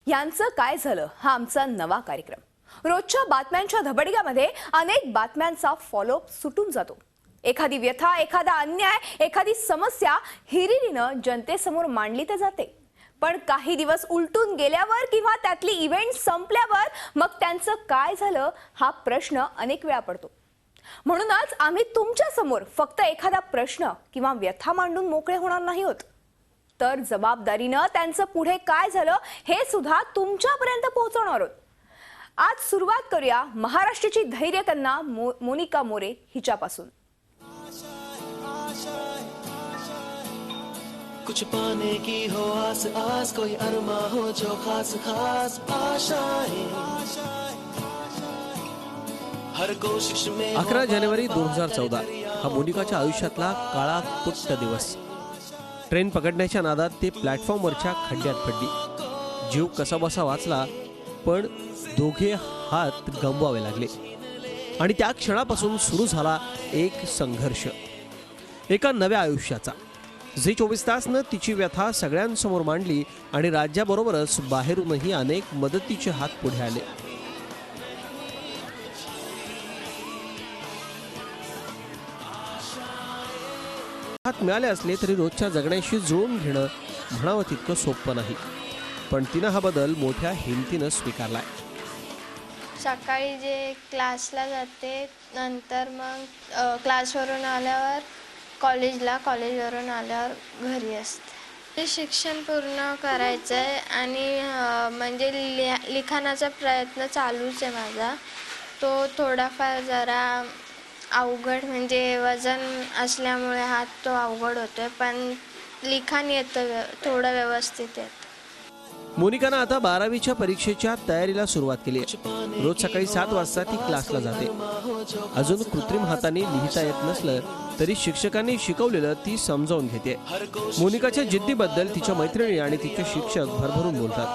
यांचं काय झालं हा आमचा नवा कार्यक्रम। रोजच्या बातम्यांच्या धबडग्यामध्ये अनेक बातम्यांचा फॉलोअप सुटून जातो। एखादी व्यथा, एखादा अन्याय, एखादी समस्या हिरिरीनं जनतेसमोर मांडली तर जाते, पण काही दिवस उलटून गेल्यावर किंवा त्यातली इव्हेंट संपल्यावर मग त्यांचं काय झालं हा प्रश्न अनेक वेळा पडतो। म्हणूनच आम्ही तुमच्या समोर फक्त एखादा प्रश्न किंवा व्यथा मांडून मोकळे होणार नाही आहोत, तर जबाबदारीनं त्यांचं पुढे काय झालं हे सुद्धा तुमच्यापर्यंत पोहोचवणार आहोत। आज सुरुवात करूया महाराष्ट्राची धैर्यकन्या मोनिका मोरे हिच्यापासून। कुछ पाने की हो आस आस, कोई अरमा हो जो खास खास आशाएं, हर कोशिश में। 11 जानेवारी 2014 हा मोनिकाच्या आयुष्यातला काळा कुट्ट दिवस। ट्रेन पकडण्याच्या नादात ते प्लॅटफॉर्मवरच्या खड्ड्यात पडली। जीव कसाबसा वाचला, पण दोघे हात गमवावे लागले आणि त्या क्षणापासून सुरू झाला एक संघर्ष, एका नव्या आयुष्याचा। झी 24 तासनं तिची व्यथा सगळ्यांसमोर मांडली आणि राज्याबरोबरच बाहेरूनही अनेक मदतीचे हात पुढे आले। हात मिळाले असले तरी रोजच्या जगण्याशी जुळवून घेणं म्हणावं तितकं सोपं नाही, पण तिनं हा बदल मोठ्या हिमतीनं स्वीकारलाय। सकाळी जे क्लासला जाते, नंतर मग क्लासवरून आल्यावर कॉलेजवरून आल्यावर घरी असते। शिक्षण पूर्ण करायचं आहे आणि म्हणजे लिखाणाचा प्रयत्न चालूच आहे माझा। तो थोडाफार जरा अवघड, म्हणजे वजन असल्यामुळे हात तो अवघड होतोय, पण लिखाण येतं थोडं व्यवस्थित येतं। मोनिकानं आता 12वीच्या परीक्षेच्या तयारीला सुरुवात केली आहे। रोज सकाळी 7 वाजता ती क्लासला जाते। अजून कृत्रिम हाताने लिहिता येत नसलं तरी शिक्षकांनी शिकवलेलं ती समजावून घेते। मोनिकाच्या जिद्दीबद्दल तिच्या मैत्रिणी आणि तिचे शिक्षक भरभरून बोलतात।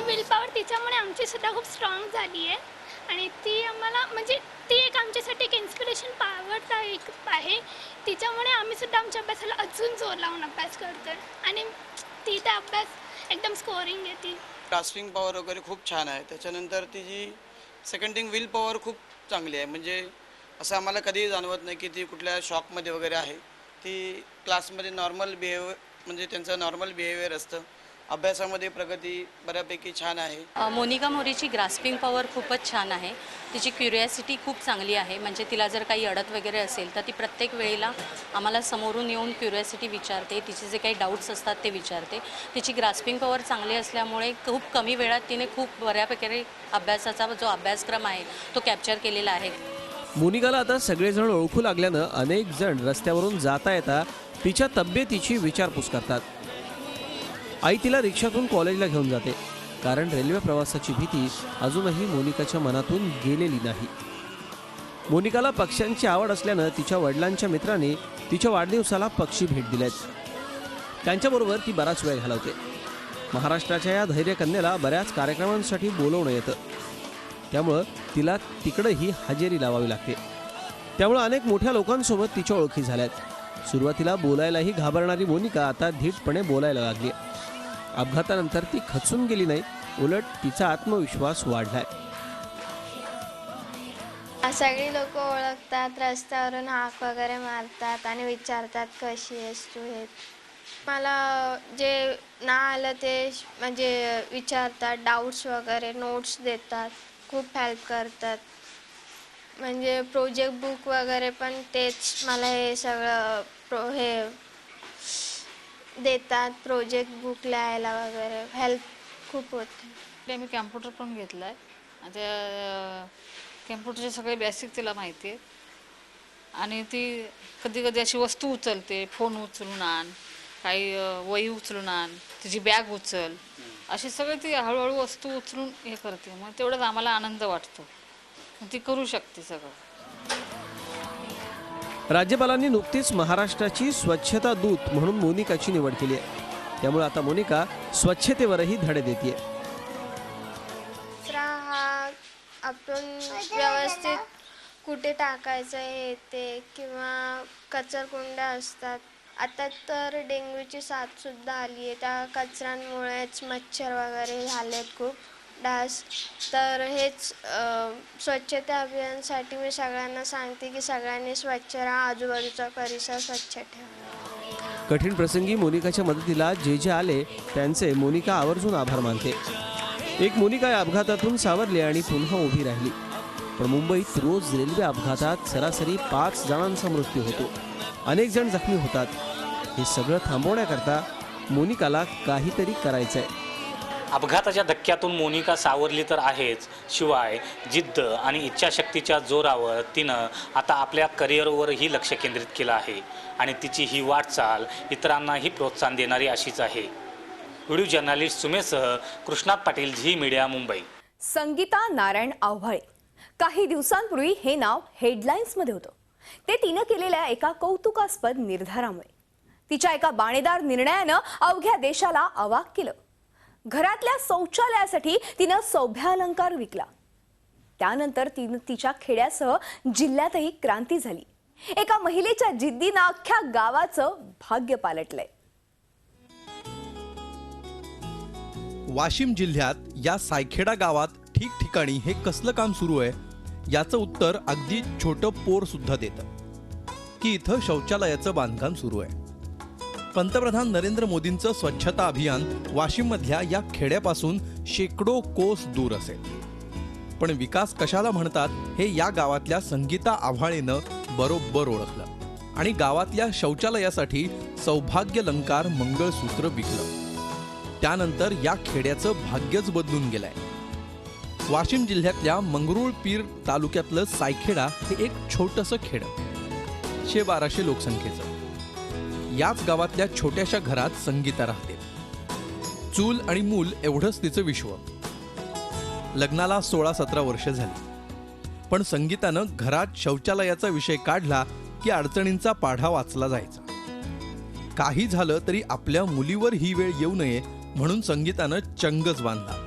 विल पॉवर तिच्यामुळे आमची सुद्धा खूप स्ट्रॉंग झाली आहे आणि ती आम्हाला, म्हणजे ती एक आमच्यासाठी एक इन्स्पिरेशन पॉवर आहे। तिच्यामुळे आम्ही सुद्धा आमच्या अभ्यासाला अजून जोर लावून अभ्यास करतोय आणि ती त्या अभ्यास एकदम स्कोरिंग येते। ग्रास्पिंग पॉवर वगैरे खूप छान आहे। त्याच्यानंतर तिची सेकंड थिंग विल पॉवर खूप चांगली आहे। म्हणजे असं आम्हाला कधीही जाणवत नाही की ती कुठल्या शॉकमध्ये वगैरे आहे। ती क्लासमध्ये नॉर्मल म्हणजे त्यांचं नॉर्मल बिहेवियर असतं। अभ्यासामध्ये प्रगती बऱ्यापैकी छान आहे। मोनिका मोरेची ग्रास्पिंग पॉवर खूपच छान आहे। तिची क्युरिओसिटी खूप चांगली आहे। म्हणजे तिला जर काही अडत वगैरे असेल तर ती प्रत्येक वेळेला आम्हाला समोरून येऊन क्युरिओसिटी विचारते, तिचे जे काही डाऊट्स असतात ते विचारते। तिची ग्रास्पिंग पॉवर चांगली असल्यामुळे खूप कमी वेळात तिने खूप बऱ्यापैकी अभ्यासाचा जो अभ्यासक्रम आहे तो कॅप्चर केलेला आहे। मोनिकाला आता सगळेजण ओळखू लागल्यानं अनेक जण रस्त्यावरून जाता येता तिच्या तब्येतीची विचारपूस करतात। आई तिला रिक्षातून कॉलेजला घेऊन जाते, कारण रेल्वे प्रवासाची भीती अजूनही मोनिकाच्या मनातून गेलेली नाही। मोनिकाला पक्ष्यांची आवड असल्यानं तिच्या वडिलांच्या मित्रांनी तिच्या वाढदिवसाला पक्षी भेट दिलेत। त्यांच्याबरोबर ती बराच वेळ घालवते। महाराष्ट्राच्या या धैर्यकन्याला बऱ्याच कार्यक्रमांसाठी बोलवणं येतं, त्यामुळं तिला तिकडेही हजेरी लावावी लागते। त्यामुळे अनेक मोठ्या लोकांसोबत तिच्या ओळखी झाल्यात। सुरुवातीला बोलायलाही घाबरणारी मोनिका आता धीटपणे बोलायला लागली। अपघातानंतर ती खचून गेली नाही, उलट तिचा आत्मविश्वास वाढलाय। सगळी लोक ओळखतात, रस्त्यावरून हाक वगैरे मारतात आणि विचारतात कशी आहेस तू। हे मला जे ना आलं ते म्हणजे विचारतात, डाऊट्स वगैरे नोट्स देतात, खूप हेल्प करतात। म्हणजे प्रोजेक्ट बुक वगैरे पण तेच मला हे सगळं हे देतात, प्रोजेक्ट बुक लिहायला वगैरे हेल्प खूप होते। मी कॅम्प्युटर पण घेतला आहे। त्या कॅम्प्युटरचे सगळे बेसिक तिला माहिती आहे आणि ती कधी कधी अशी वस्तू उचलते, फोन उचलून आण, काही वही उचलून आण, तिची बॅग उचल, अशी सगळे ती हळूहळू वस्तू उचलून हे करते। मग तेवढंच आम्हाला आनंद वाटतो, ती करू शकते सगळं। राज्यपालांनी नुकतीच महाराष्ट्राची स्वच्छता दूत म्हणून मोनिकाची निवड केली आहे। त्यामुळे आता मोनिका स्वच्छतेवरही धडे देते। हा आपण व्यवस्थित कुठे टाकायचं हे ते, किंवा कचरकुंड्या असतात आता तर डेंग्यूची साथसुद्धा आली आहे. त्या कचऱ्यांमुळेच मच्छर वगैरे झालेत खूप, डास. तर हेच स्वच्छता अभियानासाठी मी सगळ्यांना सांगते की सगळ्यांनी स्वच्छ राहा, आजूबाजूचा परिसर स्वच्छ ठेवा. कठीण प्रसंगी मोनिकाच्या मदतीला जे आले त्यांचे मोनिका आवर्जून आभार मानते. एक मोनिका या अपघातातून सावरली आणि पुन्हा उभी राहिली. पण मुंबईत रोज रेल्वे अपघातात सरासरी 5 जणांचा मृत्यू होतो, अनेक जण जखमी होतात. हे सगळं थांबवण्याकरता मोनिकाला काहीतरी करायचं आहे. अपघाताच्या धक्क्यातून मोनिका सावरली तर आहेच, शिवाय जिद्द आणि इच्छाशक्तीच्या जोरावर तिनं आता आपल्या करिअरवरही लक्ष केंद्रित केलं आहे आणि तिची ही वाटचाल इतरांनाही प्रोत्साहन देणारी अशीच आहे. व्हिडिओ जर्नलिस्ट सुमेसह कृष्णात पाटील, झी मीडिया, मुंबई. संगीता नारायण आव्हाळे. काही दिवसांपूर्वी हे नाव हेडलाईन्समध्ये होतं. ते तिनं केलेल्या एका कौतुकास्पद निर्धारामुळे. तिच्या एका बाणेदार निर्णयानं अवघ्या देशाला अवाक केलं. घरातल्या शौचालयासाठी तिनं सौभाग्यालंकार विकला. त्यानंतर तिनं तिच्या खेड्यासह जिल्ह्यातही क्रांती झाली. एका महिलेच्या जिद्दीनं अख्ख्या गावाचं भाग्य पालटलंय. वाशिम जिल्ह्यात या सायखेडा गावात ठिकठिकाणी हे कसलं काम सुरू आहे याचं उत्तर अगदी छोटं पोर सुद्धा देतं की इथं शौचालयाचं बांधकाम सुरू आहे. पंतप्रधान नरेंद्र मोदींचं स्वच्छता अभियान वाशिममधल्या या खेड्यापासून शेकडो कोस दूर असेल. पण विकास कशाला म्हणतात हे या गावातल्या संगीता आव्हाळेनं बरोबर ओळखलं आणि गावातल्या शौचालयासाठी सौभाग्यालंकार मंगळसूत्र विकलं. त्यानंतर या खेड्याचं भाग्यच बदलून गेलंय. वाशिम जिल्ह्यातल्या मंगरुळपीर तालुक्यातलं सायखेडा हे एक छोटंसं खेडं, 1200 लोकसंख्येचं. याच गावातल्या छोट्याशा घरात संगीता राहते. चूल आणि मूल एवढंच तिचं विश्व. लग्नाला 16-17 वर्ष झाली. पण संगीतानं घरात शौचालयाचा विषय काढला की अडचणींचा पाढा वाचला जायचा. काही झालं तरी आपल्या मुलीवर ही वेळ येऊ नये म्हणून संगीतानं चंगच बांधला.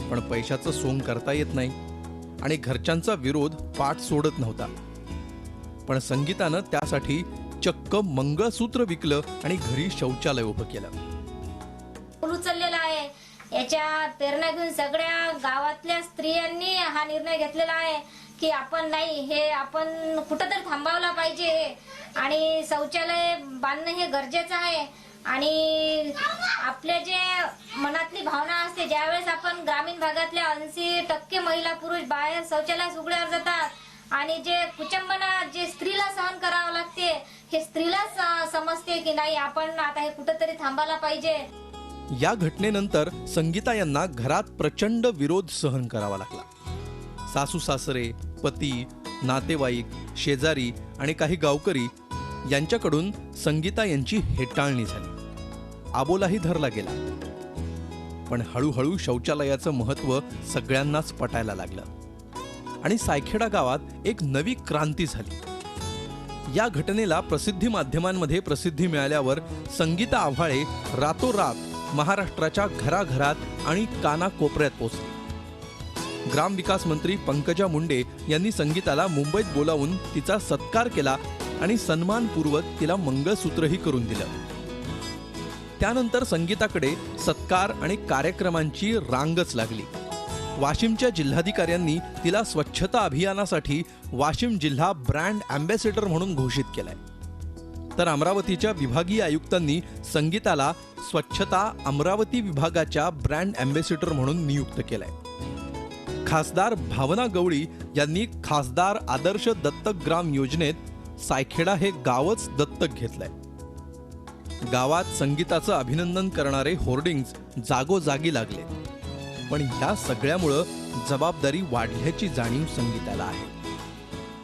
पण पैशाचं सोंग करता येत नाही आणि घरच्यांचा विरोध पाठ सोडत नव्हता. पण संगीतानं त्यासाठी चक्क मंगळसूत्र विकलं आणि घरी शौचालय उभं केलं. उचललेला आहे. याच्या प्रेरणा घेऊन सगळ्या गावातल्या स्त्रियांनी हा निर्णय घेतलेला आहे की आपण नाही, हे आपण कुठंतरी थांबवला पाहिजे आणि शौचालय बांधणं हे गरजेचं आहे. आणि आपल्या जे मनातली भावना असते, ज्यावेळेस आपण ग्रामीण भागातल्या 80% महिला पुरुष बाहेर शौचालय उघड्यावर जातात आणि जे कुचंबना जे स्त्रीला सहन करावं लागते हे स्त्रीला समजते की नाही, आपण आता हे कुठंतरी थांबायला पाहिजे. या घटनेनंतर संगीता यांना घरात प्रचंड विरोध सहन करावा लागला. सासू सासरे, पती, नातेवाईक, शेजारी आणि काही गावकरी यांच्याकडून संगीता यांची हेटाळणी झाली. आबोलाही धरला गेला. पण हळूहळू शौचालयाचं महत्त्व सगळ्यांनाच पटायला लागलं आणि सायखेडा गावात एक नवी क्रांती झाली. या घटनेला प्रसिद्धी माध्यमांमध्ये प्रसिद्धी मिळाल्यावर संगीता आव्हाळे रातोरात महाराष्ट्राच्या घराघरात आणि कानाकोपऱ्यात पोहोचली. ग्रामविकास मंत्री पंकजा मुंडे यांनी संगीताला मुंबईत बोलावून तिचा सत्कार केला आणि सन्मानपूर्वक तिला मंगळसूत्रही करून दिलं. त्यानंतर संगीताकडे सत्कार आणि कार्यक्रमांची रांगच लागली. वाशिमच्या जिल्हाधिकाऱ्यांनी तिला स्वच्छता अभियानासाठी वाशिम जिल्हा ब्रँड अँबॅसेडर म्हणून घोषित केलाय. तर अमरावतीच्या विभागीय आयुक्तांनी संगीताला स्वच्छता अमरावती विभागाच्या ब्रँड अँबॅसेडर म्हणून नियुक्त केलाय. खासदार भावना गवळी यांनी खासदार आदर्श दत्तक ग्राम योजनेत सायखेडा हे गावच दत्तक घेतलंय. गावात संगीताचं अभिनंदन करणारे होर्डिंग्ज जागोजागी लागले. पण ह्या सगळ्यामुळं जबाबदारी वाढल्याची जाणीव संगीताला आहे.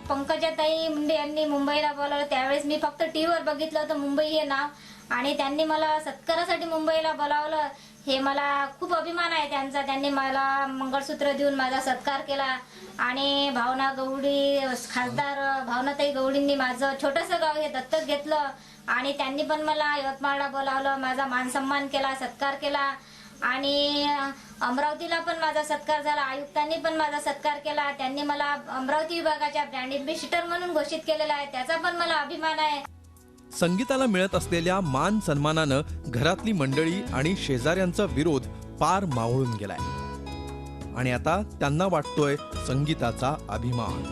पंकजाताई मुंडे यांनी मुंबईला बोलावलं, त्यावेळेस मी फक्त टीव्हीवर बघितलं होतं मुंबई हे नाव आणि त्यांनी मला सत्कारासाठी मुंबईला बोलावलं. हे मला खूप अभिमान आहे त्यांचा. त्यांनी मला मंगळसूत्र देऊन माझा सत्कार केला आणि भावना गवडी, खासदार भावनाताई गवडींनी माझं छोटंसं गाव हे दत्तक घेतलं आणि त्यांनी पण मला यवतमाळला बोलावलं, माझा मान सन्मान केला, सत्कार केला आणि अमरावतीला पण माझा सत्कार झाला. आयुक्तांनी पण माझा सत्कार केला. त्यांनी मला अमरावती विभागाच्या ब्रँड अँबॅसेडर म्हणून घोषित केलेला आहे, त्याचा पण मला अभिमान आहे. संगीताला मिळत असलेल्या मान सन्मानानं घरातली मंडळी आणि शेजाऱ्यांचा विरोध पार मावळून गेलाय आणि आता त्यांना वाटतोय संगीताचा अभिमान.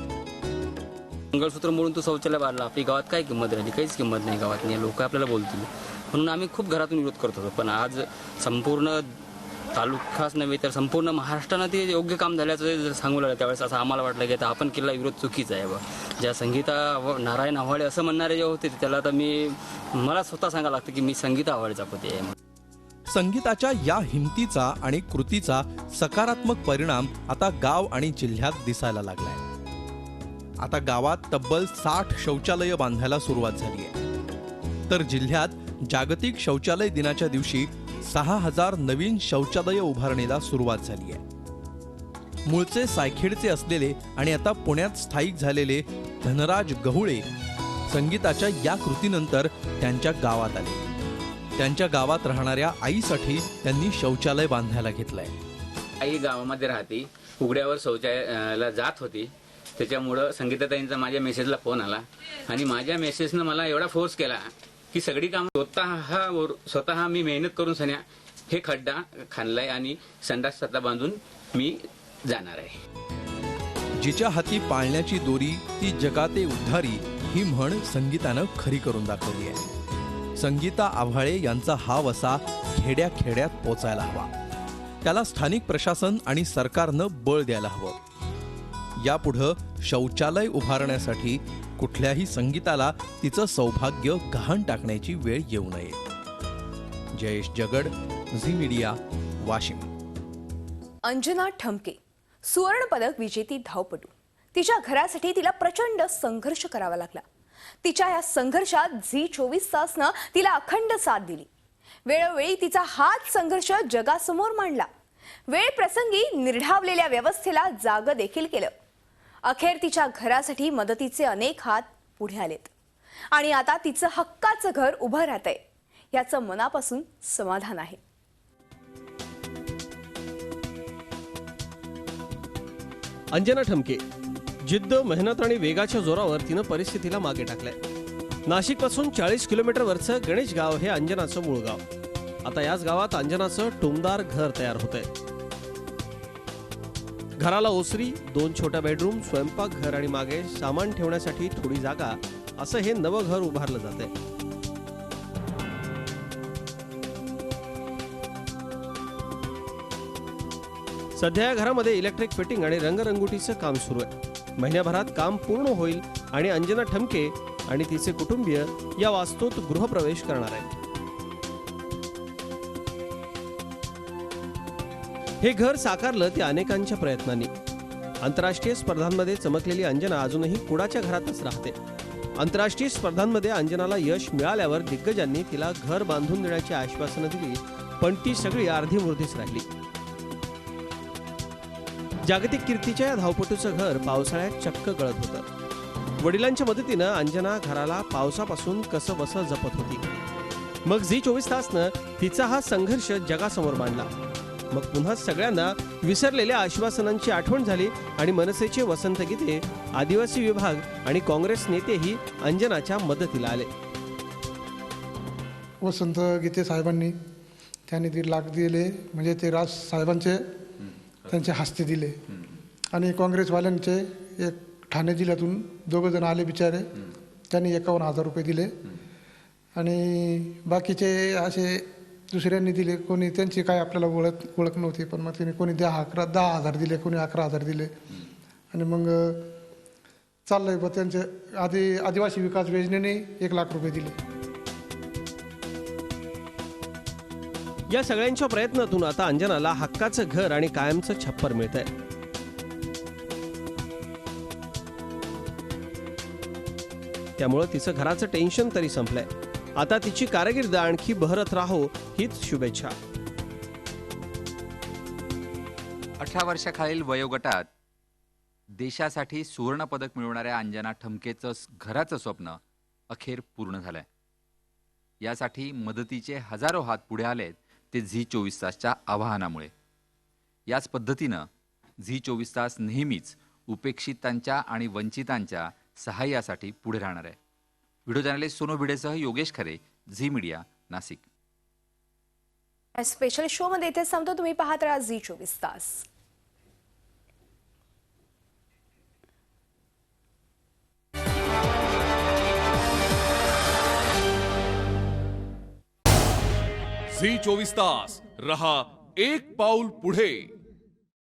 मंगळसूत्र मोडून तो शौचालय बांधला, आपली गावात काय किंमत राहिली? काहीच किंमत नाही गावात. लोक आपल्याला बोलतील म्हणून आम्ही खूप घरातून विरोध करत होतो. पण आज संपूर्ण तालुकाच नव्हे तर संपूर्ण महाराष्ट्रानं ते योग्य काम झाल्याचं जर सांगू लागलं त्यावेळेस असं आम्हाला वाटलं की आता आपण केलेला विरोध चुकीचा आहे. ज्या संगीता नारायण आव्हाळे असं म्हणणारे जे होते त्याला तर मला स्वतः सांगायला लागतं की मी संगीता आव्हाळेचा पती आहे. संगीताच्या या हिमतीचा आणि कृतीचा सकारात्मक परिणाम आता गाव आणि जिल्ह्यात दिसायला लागलाय. आता गावात तब्बल 60 शौचालयं बांधायला सुरुवात झाली आहे, तर जिल्ह्यात जागतिक शौचालय दिनाच्या दिवशी 6000 नवीन शौचालय उभारणीला सुरुवात झाली आहे. मूळचे सायखेडचे असलेले आणि आता पुण्यात स्थायिक झालेले धनराज गहुळे संगीताच्या या कृतीनंतर त्यांच्या गावात आले. त्यांच्या गावात राहणाऱ्या आईसाठी त्यांनी शौचालय बांधायला घेतलंय. आई गावामध्ये राहते, उघड्यावर शौचालयाला जात होती. त्याच्यामुळं संगीताताईंचा माझ्या मेसेजला फोन आला आणि माझ्या मेसेजनं मला एवढा फोर्स केला की सगळी कामं स्वतः मी मेहनत करून सन्या हे खड्डा खाणलाय आणि संडास स्वतः बांधून मी जाणार आहे. जिच्या हाती पाळण्याची दोरी ती जगाते उद्धारी ही म्हण संगीतानं खरी करून दाखवली आहे. संगीता आव्हाळे यांचा हा वसा खेड्याखेड्यात पोचायला हवा. त्याला स्थानिक प्रशासन आणि सरकारनं बळ द्यायला हवं. यापुढं शौचालय उभारण्यासाठी कुठल्याही संगीताला तिचं सौभाग्य गहाण टाकण्याची वेळ येऊ नये. जयेश जगड, झी मीडिया, वाशिम. अंजना ठमके सुवर्ण पदक विजेती धावपटू. तिच्या घरासाठी तिला प्रचंड संघर्ष करावा लागला. तिच्या या संघर्षात झी 24 तासनं तिला अखंड साथ दिली. वेळोवेळी तिचा हाच संघर्ष जगासमोर मांडला. वेळ प्रसंगी निर्ढावलेल्या व्यवस्थेला जाग देखील केलं. अखेर तिच्या घरासाठी मदतीचे अनेक हात पुढे आलेत आणि आता तिचं हक्काचं घर उभं राहतंय. याचं मनापासून समाधान आहे. अंजना ठमके जिद्द, मेहनत आणि वेगाच्या जोरावर तिनं परिस्थितीला मागे टाकलंय. नाशिकपासून 40 किलोमीटरवरचं गणेश गाव हे अंजनाचं मूळ गाव. आता याच गावात अंजनाचं टुमदार घर तयार होतंय. घराला ओसरी, 2 छोट्या बेडरूम, स्वयंपाकघर आणि मागे सामान ठेवण्यासाठी थोडी जागा असं हे नवं घर उभारलं जातंय. सध्या या घरामध्ये इलेक्ट्रिक फिटिंग आणि रंगरंगोटीचं काम सुरू आहे. महिन्याभरात काम पूर्ण होईल आणि अंजना ठमके आणि तिचे कुटुंबीय या वास्तूत गृहप्रवेश करणार आहेत. हे घर साकारलं ते अनेकांच्या प्रयत्नांनी. आंतरराष्ट्रीय स्पर्धांमध्ये चमकलेली अंजना अजूनही कुडाच्या घरातच राहते. आंतरराष्ट्रीय स्पर्धांमध्ये अंजनाला यश मिळाल्यावर दिग्गजांनी तिला घर बांधून देण्याची आश्वासनं दिली, पण ती सगळी अर्धीमुर्धीच राहिली. जागतिक कीर्तीच्या या धावपटूचं घर पावसाळ्यात चक्क गळत होतं. वडिलांच्या मदतीनं अंजना घराला पावसापासून कसं बसं जपत होती. मग झी 24 तासनं तिचा हा संघर्ष जगासमोर मांडला. मग पुन्हा सगळ्यांना विसरलेल्या आश्वासनांची आठवण झाली आणि मनसेचे वसंत गीते, आदिवासी विभाग आणि काँग्रेस नेतेही अंजनाच्या मदतीला आले. वसंत गीते साहेबांनी त्यांनी 1.5 लाख दिले, म्हणजे ते राज साहेबांचे त्यांच्या हस्ते दिले. आणि काँग्रेसवाल्यांचे एक ठाणे जिल्ह्यातून 2 जण आले बिचारे, त्यांनी 51,000 रुपये दिले. आणि बाकीचे असे दुसऱ्यांनी दिले. कोणी त्यांची काय आपल्याला ओळख नव्हती, पण मग त्यांनी कोणी 10,000 दिले, कोणी 11,000 दिले. आणि मग चाललंय बघ त्यांचे आदिवासी विकास योजनेने 1 लाख रुपये दिले. या सगळ्यांच्या प्रयत्नातून आता अंजनाला हक्काचं घर आणि कायमचं छप्पर मिळतंय. त्यामुळं तिचं घराचं टेन्शन तरी संपलंय. आता तिची कारकीर्द आणखी बहरत राहो हीच शुभेच्छा. 18 वर्षाखालील वयोगटात देशासाठी सुवर्ण पदक मिळवणाऱ्या अंजना ठमकेचं घराचं स्वप्न अखेर पूर्ण झालंय. यासाठी मदतीचे हजारो हात पुढे आलेत, ते झी 24 तासच्या आवाहनामुळे. याच पद्धतीनं झी 24 तास नेहमीच उपेक्षितांच्या आणि वंचितांच्या सहाय्यासाठी पुढे राहणार आहे. व्हिडिओ जर्नलिस्ट सोनू भिडेसह Yogesh Khare, Zee media, Nashik. Special show मध्ये इथेच सांगतो. तुम्ही पाहत राहा झी 24 तास. झी 24 तास रहा एक पाऊल पुढे.